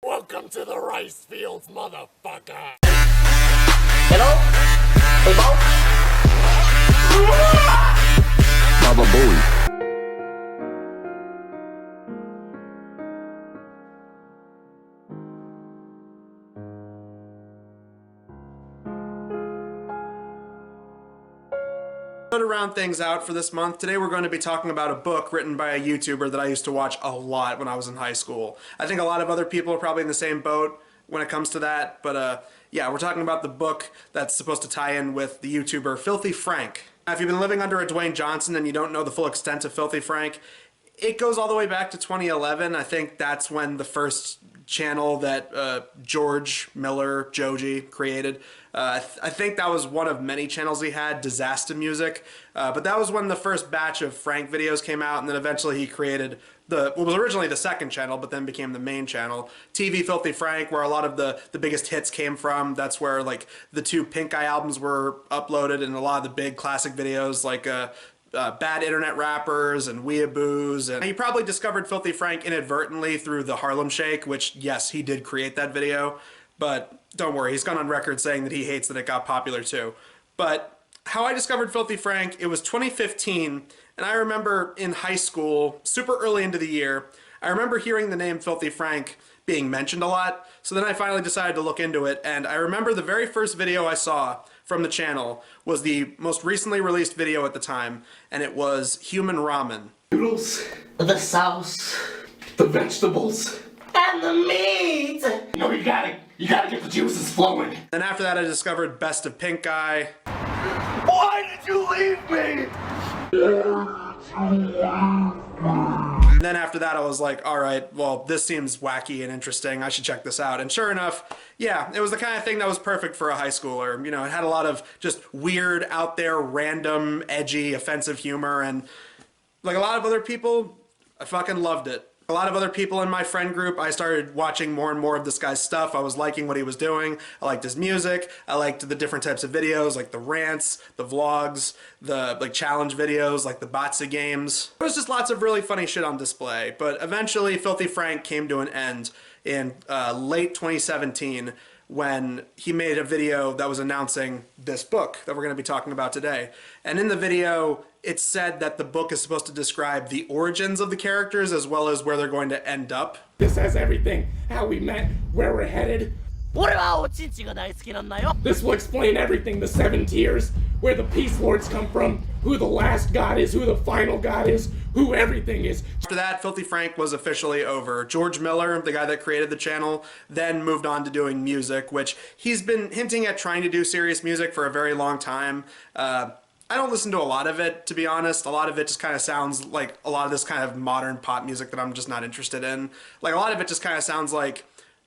Welcome to the rice fields, motherfucker. Hello? Hey, Bo? Baba Booey. To round things out for this month, today we're going to be talking about a book written by a YouTuber that I used to watch a lot when I was in high school. I think a lot of other people are probably in the same boat when it comes to that, but yeah, we're talking about the book that's supposed to tie in with the YouTuber Filthy Frank. Now, if you've been living under a Dwayne Johnson and you don't know the full extent of Filthy Frank, it goes all the way back to 2011. I think that's when the first channel that George Miller, Joji, created. I think that was one of many channels he had, Disaster Music. But that was when the first batch of Frank videos came out, and then eventually he created what was originally the second channel, but then became the main channel, TV Filthy Frank, where a lot of the biggest hits came from. That's where like the 2 Pink Eye albums were uploaded, and a lot of the big classic videos like Bad Internet Rappers and Weeaboos. And he probably discovered Filthy Frank inadvertently through the Harlem Shake, which, yes, he did create that video, but don't worry, he's gone on record saying that he hates that it got popular too. But how I discovered Filthy Frank, it was 2015, and I remember in high school, super early into the year, I remember hearing the name Filthy Frank being mentioned a lot, so then I finally decided to look into it, and I remember the very first video I saw from the channel was the most recently released video at the time, and it was Human Ramen. Noodles, the sauce, the vegetables, and the meat! No, you gotta get the juices flowing. And after that I discovered Best of Pink Eye. Why did you leave me? And then after that I was like, alright, well, this seems wacky and interesting, I should check this out. And sure enough, yeah, it was the kind of thing that was perfect for a high schooler. You know, it had a lot of just weird, out there, random, edgy, offensive humor, and like a lot of other people, I fucking loved it. A lot of other people in my friend group, I started watching more and more of this guy's stuff. I was liking what he was doing. I liked his music. I liked the different types of videos, like the rants, the vlogs, the like challenge videos, like the Batsa games. There was just lots of really funny shit on display. But eventually, Filthy Frank came to an end in late 2017 when he made a video that was announcing this book that we're going to be talking about today. And in the video, it said that the book is supposed to describe the origins of the characters as well as where they're going to end up. This has everything. How we met, where we're headed. This will explain everything. The 7 tiers, where the Peace Lords come from, who the last god is, who the final god is, who everything is. After that, Filthy Frank was officially over. George Miller, the guy that created the channel, then moved on to doing music, which he's been hinting at trying to do serious music for a very long time. I don't listen to a lot of it, to be honest. A lot of it just kind of sounds like a lot of this kind of modern pop music that I'm just not interested in. Like, a lot of it just kind of sounds like,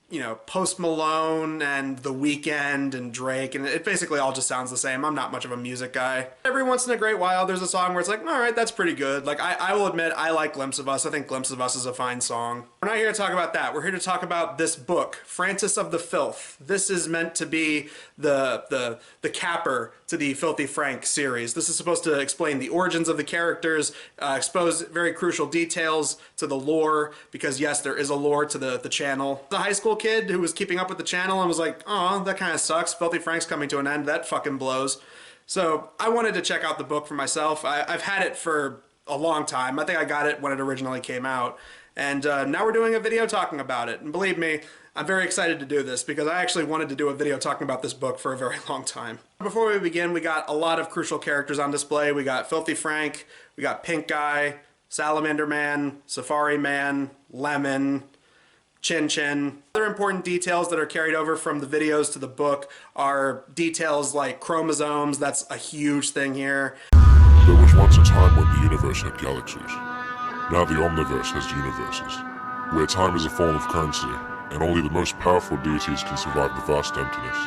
you know, Post Malone and The Weeknd and Drake, and it basically all just sounds the same. I'm not much of a music guy. Every once in a great while, there's a song where it's like, all right, that's pretty good. Like, I will admit, I like Glimpse of Us. I think Glimpse of Us is a fine song. We're not here to talk about that. We're here to talk about this book, Francis of the Filth. This is meant to be the capper to the Filthy Frank series. This is supposed to explain the origins of the characters, expose very crucial details to the lore, because yes, there is a lore to the channel. The high school kid who was keeping up with the channel and was like, oh, that kind of sucks. Filthy Frank's coming to an end. That fucking blows. So I wanted to check out the book for myself. I've had it for a long time. I think I got it when it originally came out. And now we're doing a video talking about it. And believe me, I'm very excited to do this because I actually wanted to do a video talking about this book for a very long time. Before we begin, we got a lot of crucial characters on display. We got Filthy Frank, we got Pink Guy, Salamander Man, Safari Man, Lemon, Chin Chin. Other important details that are carried over from the videos to the book are details like chromosomes. That's a huge thing here. There was once a time when the universe had galaxies. Now the Omniverse has universes, where time is a form of currency, and only the most powerful deities can survive the vast emptiness.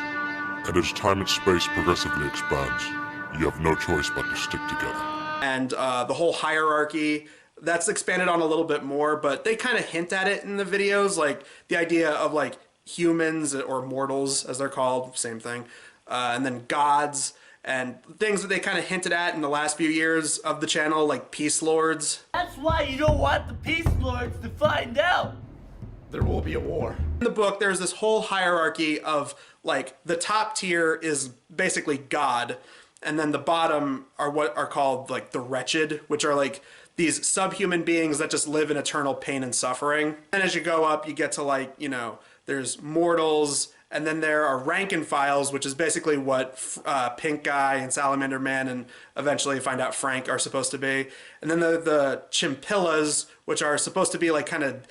And as time and space progressively expands, you have no choice but to stick together. And the whole hierarchy, that's expanded on a little bit more, but they kind of hint at it in the videos, like the idea of like humans, or mortals as they're called, same thing, and then gods, and things that they kind of hinted at in the last few years of the channel, like Peace Lords. That's why you don't want the Peace Lords to find out. There will be a war. In the book, there's this whole hierarchy of, like, the top tier is basically God, and then the bottom are what are called, like, the wretched, which are, like, these subhuman beings that just live in eternal pain and suffering. And as you go up, you get to, like, you know, there's mortals, and then there are rank and files, which is basically what Pink Guy and Salamander Man and eventually find out Frank are supposed to be. And then the Chimpillas, which are supposed to be, like, kind of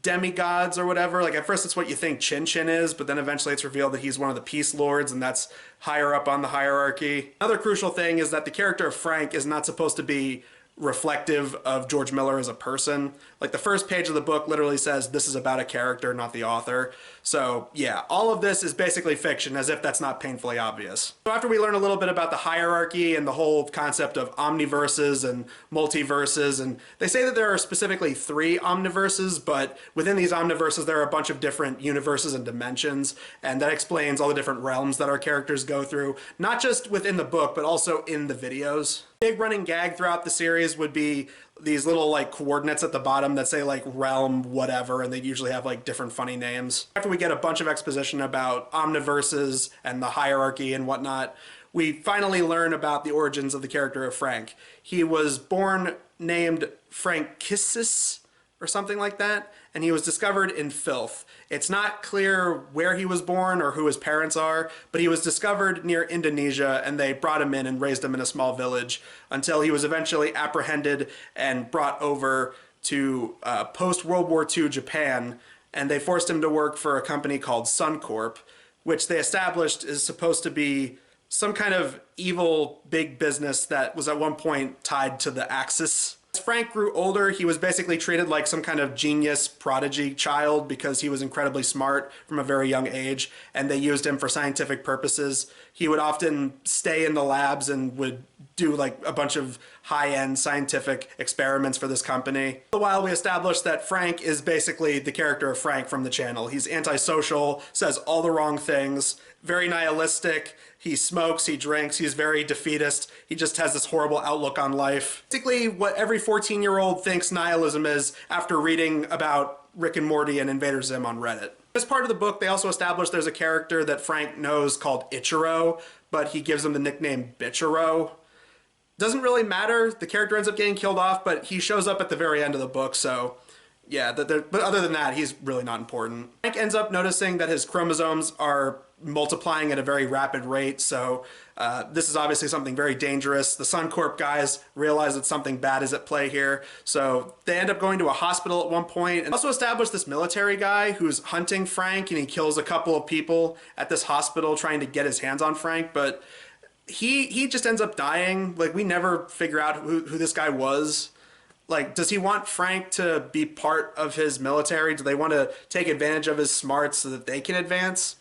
demigods or whatever. Like, at first it's what you think Chin Chin is, but then eventually it's revealed that he's one of the Peace Lords, and that's higher up on the hierarchy. Another crucial thing is that the character of Frank is not supposed to be reflective of George Miller as a person. Like, the first page of the book literally says this is about a character, not the author. So yeah, all of this is basically fiction, as if that's not painfully obvious. So after we learn a little bit about the hierarchy and the whole concept of omniverses and multiverses, and they say that there are specifically 3 omniverses, but within these omniverses there are a bunch of different universes and dimensions, and that explains all the different realms that our characters go through, not just within the book, but also in the videos. Big running gag throughout the series would be these little, like, coordinates at the bottom that say, like, realm whatever, and they usually have, like, different funny names. After we get a bunch of exposition about omniverses and the hierarchy and whatnot, we finally learn about the origins of the character of Frank. He was born named Frankissus or something like that, and he was discovered in Filth. It's not clear where he was born or who his parents are, but he was discovered near Indonesia, and they brought him in and raised him in a small village until he was eventually apprehended and brought over to post-World War II Japan, and they forced him to work for a company called Suncorp, which they established is supposed to be some kind of evil big business that was at one point tied to the Axis. As Frank grew older, he was basically treated like some kind of genius prodigy child because he was incredibly smart from a very young age, and they used him for scientific purposes. He would often stay in the labs and would do, like, a bunch of high-end scientific experiments for this company. For a while, we established that Frank is basically the character of Frank from the channel. He's antisocial, says all the wrong things, very nihilistic. He smokes, he drinks, he's very defeatist. He just has this horrible outlook on life. Basically what every 14-year-old thinks nihilism is after reading about Rick and Morty and Invader Zim on Reddit. As part of the book, they also established there's a character that Frank knows called Ichiro, but he gives him the nickname Bichiro. Doesn't really matter. The character ends up getting killed off, but he shows up at the very end of the book, so yeah, but other than that, he's really not important. Frank ends up noticing that his chromosomes are multiplying at a very rapid rate, so this is obviously something very dangerous. The Suncorp guys realize that something bad is at play here, so they end up going to a hospital at one point, and also establish this military guy who's hunting Frank, and he kills a couple of people at this hospital trying to get his hands on Frank, but he just ends up dying. Like, we never figure out who this guy was. Like, does he want Frank to be part of his military? Do they want to take advantage of his smarts so that they can advance?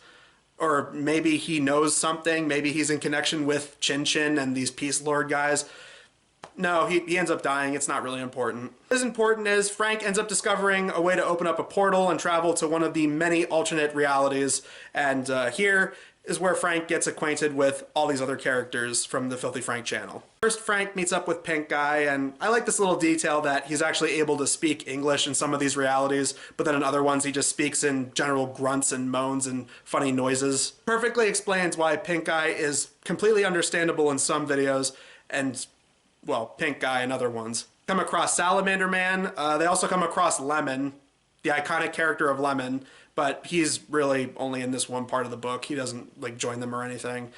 Or maybe he knows something. Maybe he's in connection with Chin Chin and these Peace Lord guys. No, he ends up dying. It's not really important. What is important is Frank ends up discovering a way to open up a portal and travel to one of the many alternate realities. And here is where Frank gets acquainted with all these other characters from the Filthy Frank channel. First, Frank meets up with Pink Guy, and I like this little detail that he's actually able to speak English in some of these realities, but then in other ones he just speaks in general grunts and moans and funny noises. Perfectly explains why Pink Guy is completely understandable in some videos, and, well, Pink Guy in other ones. Come across Salamander Man, they also come across Lemon, the iconic character of Lemon, but he's really only in this one part of the book. He doesn't, like, join them or anything.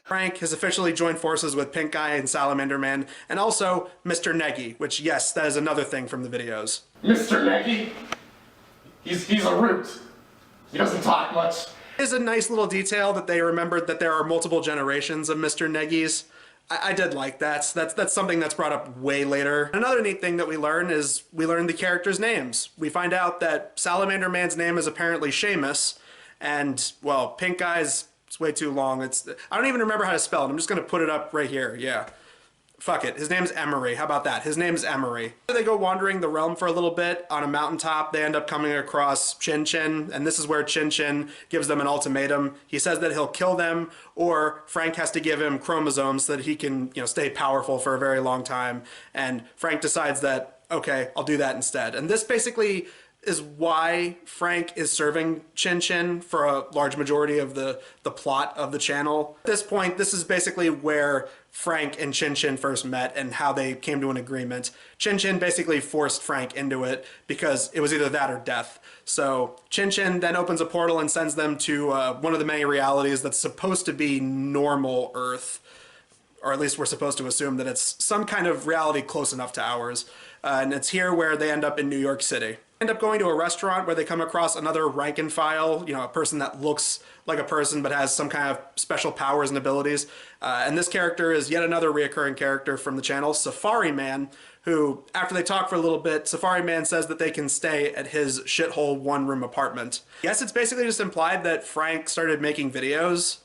Frank has officially joined forces with Pink Guy and Salamander Man, and also Mr. Neggy, which, yes, that is another thing from the videos. Mr. Neggy? He's a root. He doesn't talk much. It is a nice little detail that they remembered that there are multiple generations of Mr. Neggies. I did like that. That's something that's brought up way later. Another neat thing that we learn is we learn the characters' names. We find out that Salamander Man's name is apparently Seamus, and, well, Pink Guy's, it's way too long. I don't even remember how to spell it. I'm just going to put it up right here, yeah. Fuck it, his name's Emery. How about that? His name's Emery. They go wandering the realm for a little bit. On a mountaintop, they end up coming across Chin Chin, and this is where Chin Chin gives them an ultimatum. He says that he'll kill them, or Frank has to give him chromosomes so that he can, stay powerful for a very long time. And Frank decides that, okay, I'll do that instead. And this basically is why Frank is serving Chin Chin for a large majority of the plot of the channel. At this point, this is basically where Frank and Chin Chin first met and how they came to an agreement. Chin Chin basically forced Frank into it because it was either that or death. So Chin Chin then opens a portal and sends them to one of the many realities that's supposed to be normal Earth. Or at least we're supposed to assume that it's some kind of reality close enough to ours. And it's here where they end up in New York City. End up going to a restaurant where they come across another rank and file, a person that looks like a person but has some kind of special powers and abilities. And this character is yet another reoccurring character from the channel, Safari Man, who, after they talk for a little bit, Safari Man says that they can stay at his shithole one-room apartment. Yes, it's basically just implied that Frank started making videos,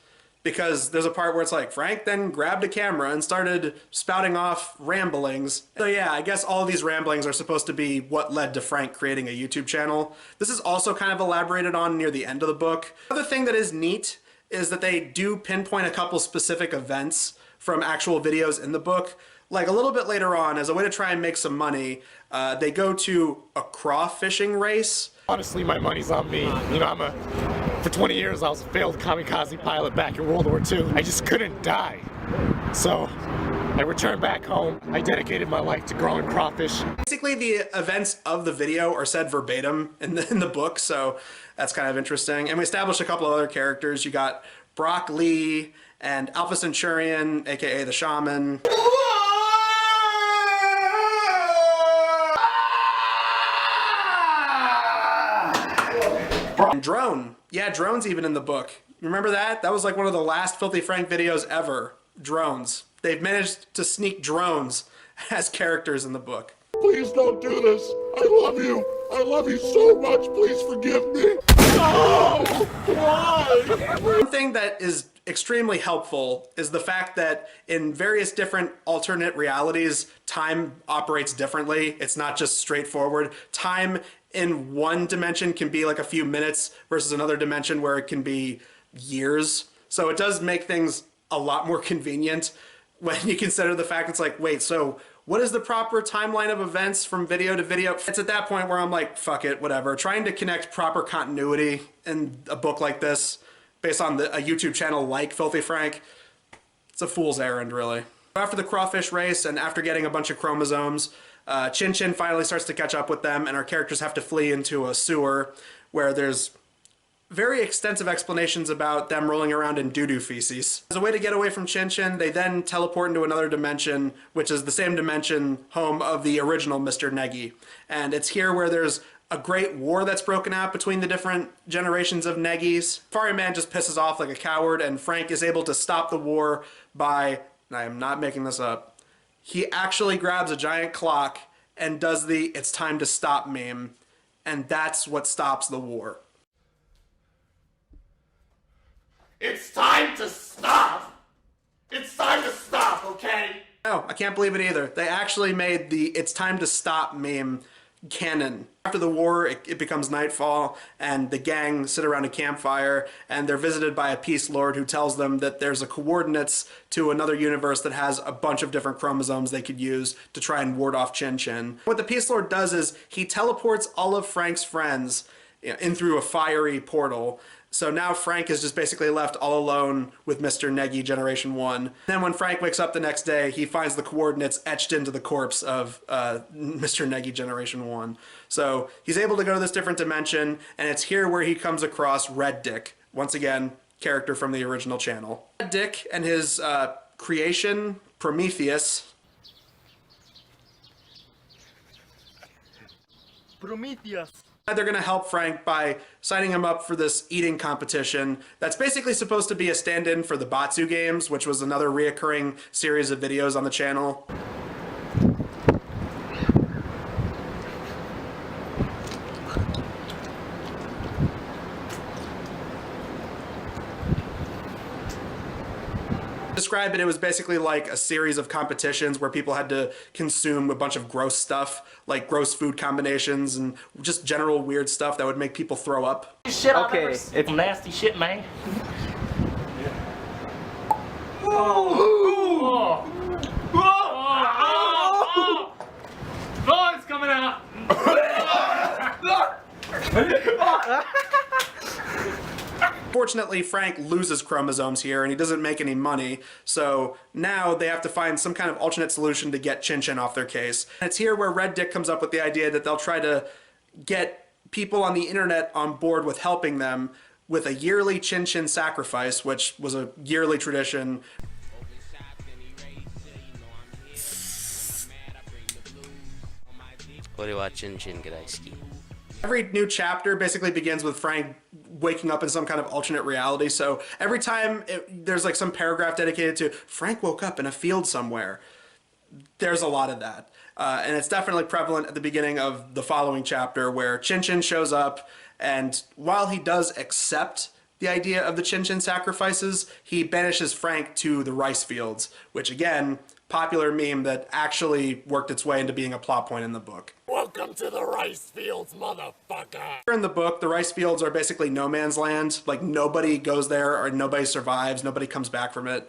because there's a part where it's like, Frank then grabbed a camera and started spouting off ramblings. So yeah, I guess all of these ramblings are supposed to be what led to Frank creating a YouTube channel. This is also kind of elaborated on near the end of the book. Another thing that is neat is that they do pinpoint a couple specific events from actual videos in the book. Like a little bit later on, as a way to try and make some money, they go to a crawfishing race. Honestly, my money's on me. For 20 years, I was a failed kamikaze pilot back in World War II. I just couldn't die. So I returned back home. I dedicated my life to growing crawfish. Basically, the events of the video are said verbatim in the book, so that's kind of interesting. And we established a couple of other characters. You got Brock Lee and Alpha Centurion, aka the Shaman. And Drone. Yeah, Drone's even in the book. Remember that? That was like one of the last Filthy Frank videos ever. Drones. They've managed to sneak drones as characters in the book. Please don't do this. I love you. I love you so much. Please forgive me. No! Why? One thing that is extremely helpful is the fact that in various different alternate realities, time operates differently. It's not just straightforward. Time in one dimension can be like a few minutes versus another dimension where it can be years. So it does make things a lot more convenient when you consider the fact it's like, wait, so what is the proper timeline of events from video to video? It's at that point where I'm like, fuck it, whatever. Trying to connect proper continuity in a book like this based on a YouTube channel like Filthy Frank, it's a fool's errand, really. After the crawfish race and after getting a bunch of chromosomes, Chin Chin finally starts to catch up with them, and our characters have to flee into a sewer where there's very extensive explanations about them rolling around in doo-doo feces. As a way to get away from Chin Chin, they then teleport into another dimension, which is the same dimension home of the original Mr. Negi. And it's here where there's a great war that's broken out between the different generations of Negis. Safari Man just pisses off like a coward, and Frank is able to stop the war by, and I am not making this up, he actually grabs a giant clock and does the "it's time to stop" meme, and that's what stops the war. It's time to stop! It's time to stop, okay? No, I can't believe it either. They actually made the "it's time to stop" meme canon. After the war, it becomes nightfall, and the gang sit around a campfire, and they're visited by a peace lord who tells them that there's a coordinates to another universe that has a bunch of different chromosomes they could use to try and ward off Chin Chin. What the peace lord does is he teleports all of Frank's friends in through a fiery portal. So now Frank is just basically left all alone with Mr. Negi Generation 1. Then when Frank wakes up the next day, he finds the coordinates etched into the corpse of Mr. Negi Generation 1. So he's able to go to this different dimension, and it's here where he comes across Red Dick. Once again, character from the original channel. Red Dick and his creation, Prometheus. They're going to help Frank by signing him up for this eating competition that's basically supposed to be a stand-in for the Batsu games, which was another reoccurring series of videos on the channel. Describe it, it was basically like a series of competitions where people had to consume a bunch of gross stuff, like gross food combinations and just general weird stuff that would make people throw up. Shit, okay, it's nasty shit, man. Oh, it's coming out. Fortunately, Frank loses chromosomes here and he doesn't make any money, so now they have to find some kind of alternate solution to get Chin Chin off their case. And it's here where Red Dick comes up with the idea that they'll try to get people on the internet on board with helping them with a yearly Chin Chin sacrifice, which was a yearly tradition. Every new chapter basically begins with Frank waking up in some kind of alternate reality. So every time there's like some paragraph dedicated to Frank woke up in a field somewhere, there's a lot of that. And it's definitely prevalent at the beginning of the following chapter where Chin Chin shows up, and while he does accept the idea of the Chin Chin sacrifices, he banishes Frank to the rice fields, which again, popular meme that actually worked its way into being a plot point in the book. Welcome to the rice fields, motherfucker. In the book, the rice fields are basically no man's land. Like, nobody goes there or nobody survives, nobody comes back from it.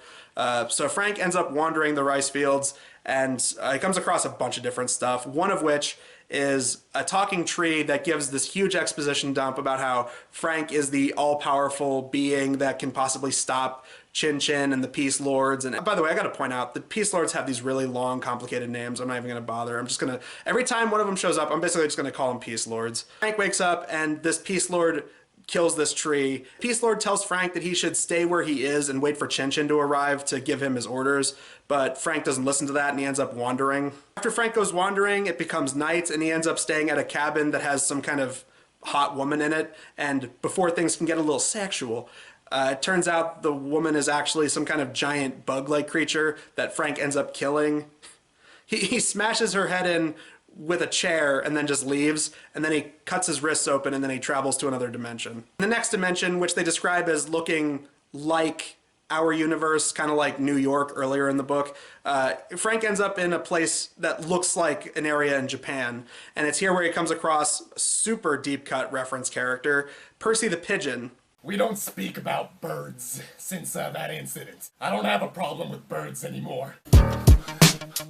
So Frank ends up wandering the rice fields, and he comes across a bunch of different stuff, one of which is a talking tree that gives this huge exposition dump about how Frank is the all-powerful being that can possibly stop Chin Chin and the Peace Lords. And by the way, I gotta point out, the Peace Lords have these really long, complicated names. I'm not even gonna bother. I'm just gonna, every time one of them shows up, I'm basically just gonna call them Peace Lords. Frank wakes up and this Peace Lord kills this tree. Peace Lord tells Frank that he should stay where he is and wait for Chin Chin to arrive to give him his orders, but Frank doesn't listen to that and he ends up wandering. After Frank goes wandering, it becomes night and he ends up staying at a cabin that has some kind of hot woman in it, and before things can get a little sexual, it turns out the woman is actually some kind of giant bug-like creature that Frank ends up killing. He smashes her head in with a chair and then just leaves, and then he cuts his wrists open and then he travels to another dimension. The next dimension, which they describe as looking like our universe, kind of like New York earlier in the book, Frank ends up in a place that looks like an area in Japan, and it's here where he comes across a super deep-cut reference character, Percy the Pigeon. We don't speak about birds since that incident. I don't have a problem with birds anymore.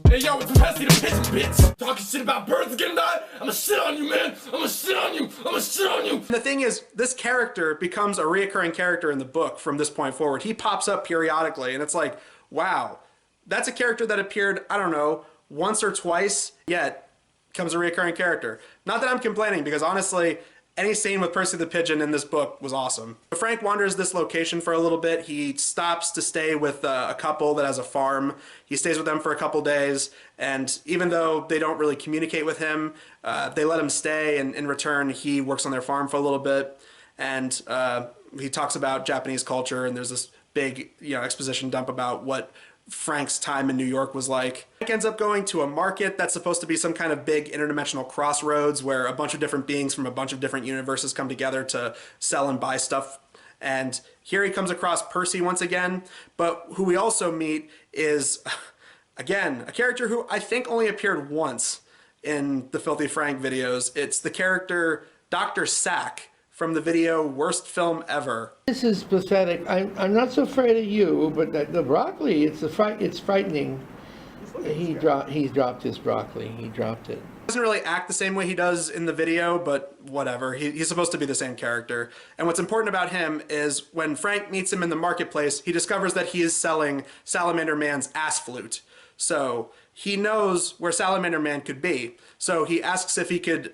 Hey yo, it's Percy the Pigeon, bitch! Talking shit about birds again, I'ma shit on you, man! I'ma shit on you! I'ma shit on you! And the thing is, this character becomes a reoccurring character in the book from this point forward. He pops up periodically, and it's like, wow, that's a character that appeared, I don't know, once or twice, yet becomes a reoccurring character. Not that I'm complaining, because honestly, any scene with Percy the Pigeon in this book was awesome. Frank wanders this location for a little bit. He stops to stay with a couple that has a farm. He stays with them for a couple days, and even though they don't really communicate with him, they let him stay, and in return, he works on their farm for a little bit, and he talks about Japanese culture, and there's this big, exposition dump about what Frank's time in New York was like. Frank ends up going to a market that's supposed to be some kind of big interdimensional crossroads where a bunch of different beings from a bunch of different universes come together to sell and buy stuff. And here he comes across Percy once again, but who we also meet is, again, a character who I think only appeared once in the Filthy Frank videos. It's the character Dr. Sack from the video Worst Film Ever. This is pathetic. I'm not so afraid of you, but the broccoli, it's frightening. He's dropped his broccoli. He dropped it. Doesn't really act the same way he does in the video, but whatever. He's supposed to be the same character. And what's important about him is when Frank meets him in the marketplace, he discovers that he is selling Salamander Man's ass flute. So he knows where Salamander Man could be. So he asks if he could,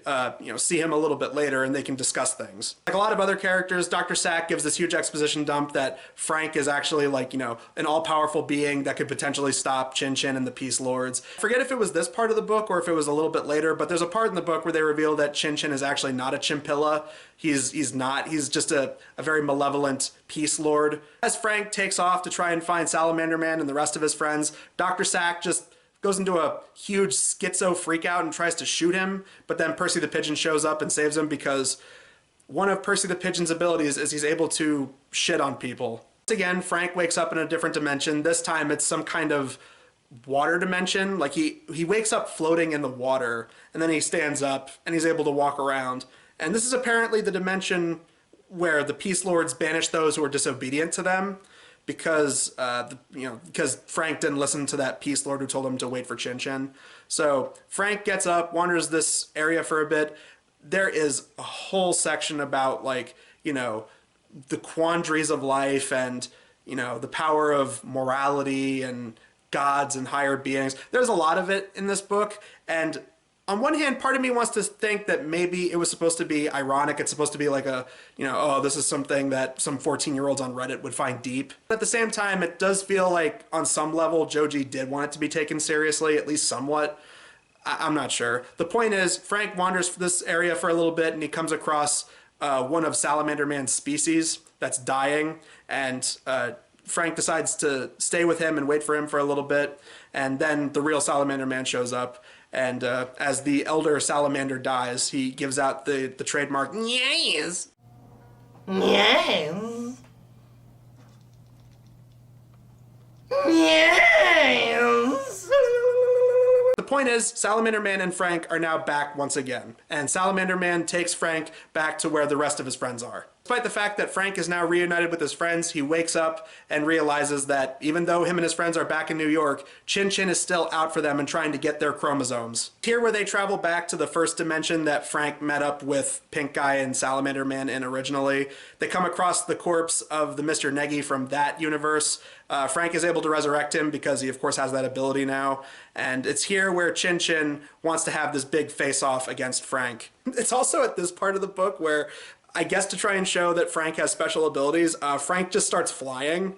see him a little bit later and they can discuss things. Like a lot of other characters, Dr. Sack gives this huge exposition dump that Frank is actually an all-powerful being that could potentially stop Chin Chin and the Peace Lords. I forget if it was this part of the book or if it was a little bit later, but there's a part in the book where they reveal that Chin Chin is actually not a chimpilla. He's not. He's just a very malevolent Peace Lord. As Frank takes off to try and find Salamander Man and the rest of his friends, Dr. Sack just goes into a huge schizo freakout and tries to shoot him, but then Percy the Pigeon shows up and saves him because one of Percy the Pigeon's abilities is he's able to shit on people. Again, Frank wakes up in a different dimension. This time it's some kind of water dimension. Like he wakes up floating in the water, and then he stands up and he's able to walk around. And this is apparently the dimension where the Peace Lords banish those who are disobedient to them, because because Frank didn't listen to that Peace Lord who told him to wait for Chin Chin. So Frank gets up, wanders this area for a bit. There is a whole section about the quandaries of life and the power of morality and gods and higher beings. There's a lot of it in this book, and on one hand, part of me wants to think that maybe it was supposed to be ironic. It's supposed to be like a, oh, this is something that some 14-year-olds on Reddit would find deep. But at the same time, it does feel like on some level, Joji did want it to be taken seriously, at least somewhat. I'm not sure. The point is, Frank wanders this area for a little bit, and he comes across one of Salamander Man's species that's dying, and Frank decides to stay with him and wait for him for a little bit, and then the real Salamander Man shows up, and as the elder salamander dies, he gives out the trademark yes. Yes. Yes. The point is, Salamander Man and Frank are now back once again, and Salamander Man takes Frank back to where the rest of his friends are. Despite the fact that Frank is now reunited with his friends, he wakes up and realizes that even though him and his friends are back in New York, Chin Chin is still out for them and trying to get their chromosomes. Here where they travel back to the first dimension that Frank met up with Pink Guy and Salamander Man in originally, they come across the corpse of the Mr. Negi from that universe. Frank is able to resurrect him because he of course has that ability now, and it's here where Chin Chin wants to have this big face-off against Frank. It's also at this part of the book where, I guess to try and show that Frank has special abilities, Frank just starts flying.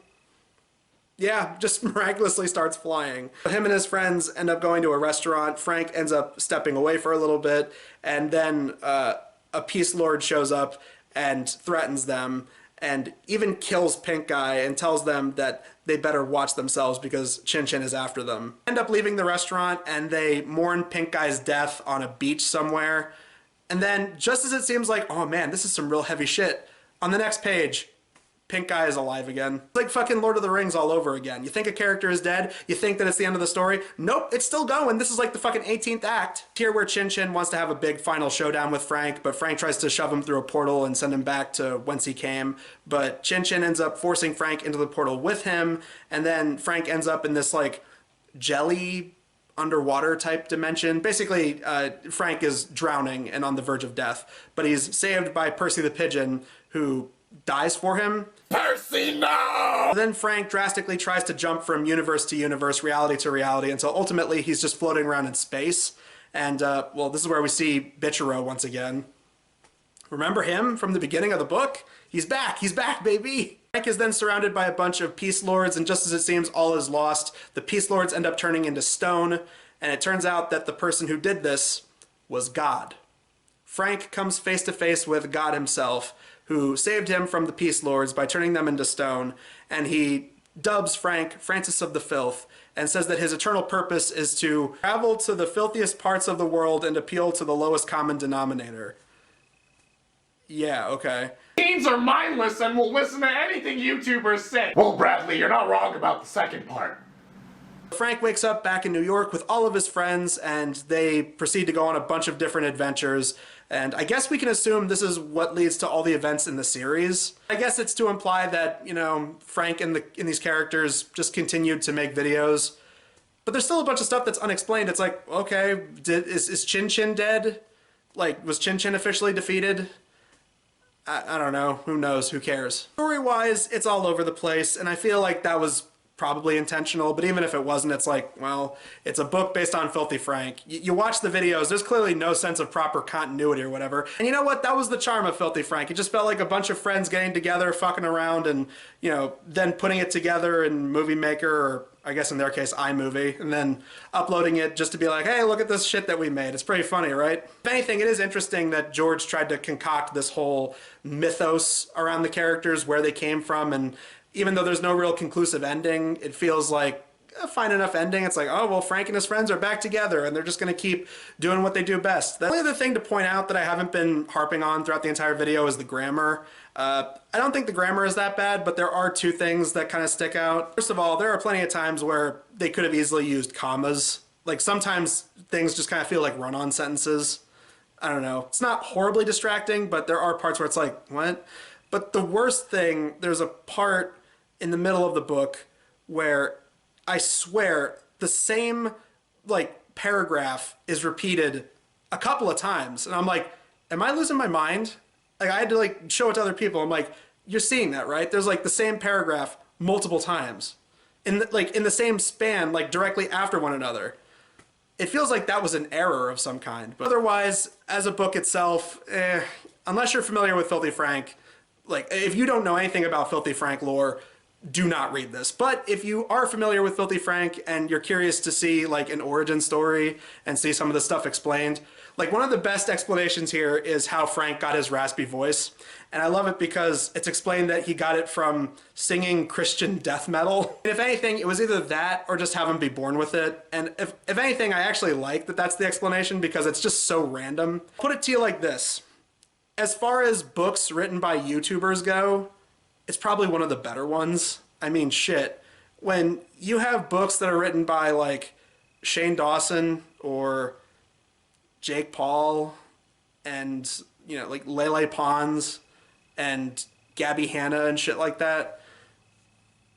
Yeah, just miraculously starts flying. Him and his friends end up going to a restaurant. Frank ends up stepping away for a little bit, and then a Peace Lord shows up and threatens them, and even kills Pink Guy and tells them that they better watch themselves because Chin Chin is after them. End up leaving the restaurant, and they mourn Pink Guy's death on a beach somewhere. And then, just as it seems like, oh man, this is some real heavy shit, on the next page, Pink Guy is alive again. It's like fucking Lord of the Rings all over again. You think a character is dead, you think that it's the end of the story. Nope, it's still going. This is like the fucking 18th act. Here where Chin Chin wants to have a big final showdown with Frank, but Frank tries to shove him through a portal and send him back to whence he came. But Chin Chin ends up forcing Frank into the portal with him, and then Frank ends up in this like jelly underwater type dimension. Basically, Frank is drowning and on the verge of death, but he's saved by Percy the Pigeon, who dies for him. Percy, no! Then Frank drastically tries to jump from universe to universe, reality to reality, until ultimately he's just floating around in space. And, well, this is where we see Bichiro once again. Remember him from the beginning of the book? He's back, baby! Frank is then surrounded by a bunch of Peace Lords, and just as it seems all is lost, the Peace Lords end up turning into stone, and it turns out that the person who did this was God. Frank comes face to face with God himself, who saved him from the Peace Lords by turning them into stone, and he dubs Frank Francis of the Filth, and says that his eternal purpose is to travel to the filthiest parts of the world and appeal to the lowest common denominator. Yeah, okay. Teens are mindless and will listen to anything YouTubers say. Well, Bradley, you're not wrong about the second part. Frank wakes up back in New York with all of his friends, and they proceed to go on a bunch of different adventures. And I guess we can assume this is what leads to all the events in the series. I guess it's to imply that, Frank and these characters just continued to make videos. But there's still a bunch of stuff that's unexplained. It's like, okay, is Chin Chin dead? Like, was Chin Chin officially defeated? I don't know. Who knows? Who cares? Story-wise, it's all over the place, and I feel like that was probably intentional, but even if it wasn't, it's like, well, it's a book based on Filthy Frank. You watch the videos, there's clearly no sense of proper continuity or whatever. And you know what? That was the charm of Filthy Frank. It just felt like a bunch of friends getting together, fucking around, and, then putting it together in Movie Maker, or I guess in their case, iMovie, and then uploading it just to be like, hey, look at this shit that we made. It's pretty funny, right? If anything, it is interesting that George tried to concoct this whole mythos around the characters, where they came from, and even though there's no real conclusive ending, it feels like a fine enough ending. It's like, oh, well, Frank and his friends are back together and they're just going to keep doing what they do best. The only other thing to point out that I haven't been harping on throughout the entire video is the grammar. I don't think the grammar is that bad, but there are two things that kind of stick out. First of all, there are plenty of times where they could have easily used commas. Like sometimes things just kind of feel like run-on sentences. I don't know. It's not horribly distracting, but there are parts where it's like, what? But the worst thing, there's a part in the middle of the book where I swear the same like paragraph is repeated a couple of times. And I'm like, am I losing my mind? Like I had to like show it to other people. I'm like, you're seeing that, right? There's like the same paragraph multiple times in the same span, like directly after one another. It feels like that was an error of some kind. But otherwise, as a book itself, unless you're familiar with Filthy Frank, like if you don't know anything about Filthy Frank lore, do not read this. But if you are familiar with Filthy Frank and you're curious to see like an origin story and see some of the stuff explained, like one of the best explanations here is how Frank got his raspy voice. And I love it because it's explained that he got it from singing Christian death metal. And if anything, it was either that or just have him be born with it. And if anything, I actually like that that's the explanation because it's just so random. Put it to you like this. As far as books written by YouTubers go, it's probably one of the better ones. I mean, shit. When you have books that are written by like Shane Dawson or Jake Paul and, you know, like Lele Pons and Gabby Hanna and shit like that,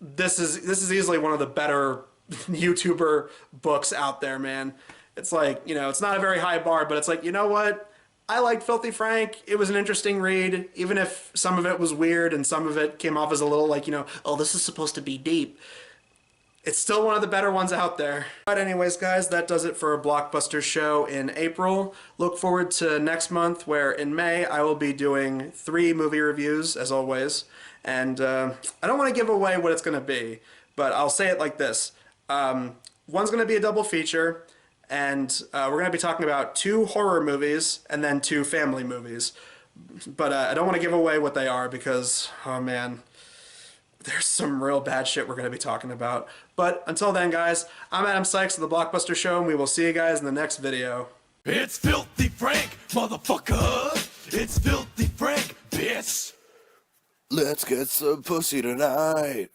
this is easily one of the better YouTuber books out there, man. It's like, you know, it's not a very high bar, but it's like, you know what? I liked Filthy Frank. It was an interesting read, even if some of it was weird and some of it came off as a little like, you know, oh, this is supposed to be deep. It's still one of the better ones out there. But anyways, guys, that does it for a Blockbusters show in April. Look forward to next month, where in May I will be doing 3 movie reviews, as always. And I don't want to give away what it's going to be, but I'll say it like this. One's going to be a double feature, and we're going to be talking about 2 horror movies and then 2 family movies. But I don't want to give away what they are because, oh man, there's some real bad shit we're going to be talking about. But until then, guys, I'm Adam Sykes of the Blockbuster Show, and we will see you guys in the next video. It's Filthy Frank, motherfucker! It's Filthy Frank, bitch! Let's get some pussy tonight.